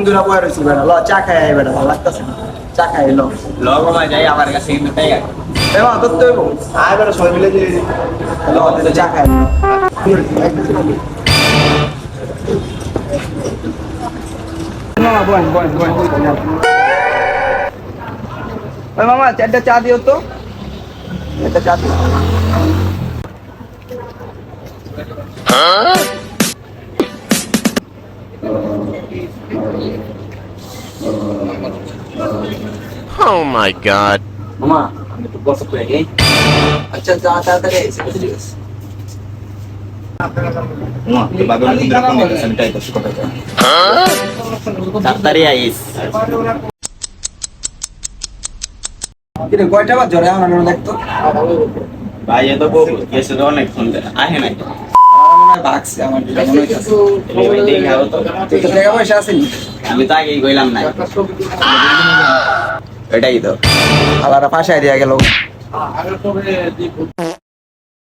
ধরে বয়ে রয়েছি বেটা, ল চা খাই আই বেটা, ভালো লাগতেছে না, চা খাই ল। বাবা যাই আমার কাছে কিন্তু তাই এবার তোর তো এবো আয় বেটা, সবাই মিলে দিলে ল তুই চা খাই। ওই মামা চারটা চা দিও তো, একটা চা দিও। Oh my god. মামা আমি তো বসে পড়ে গেই আচ্ছা যা তাড়াতাড়ি এসে বুঝলি মামা তো বাবা আমি ফোন দিতেছি আমি তাই তো কথা কই তাড়াতাড়ি আইস কিরে কয়টা বাজে রে আমার দেখতো। ভাই এত বউ কেসে তো অনেক ফোন দেয় আহে নাই আমার মনে হয় ভাগছে, আমার যেটা মনে হইতাছে। এই দেখাও তো তুই তো টাকা পয়সা আসেনি, আমি তো আগেই কইলাম না এটাই তো আলাদা পাশায় দিয়া গেল।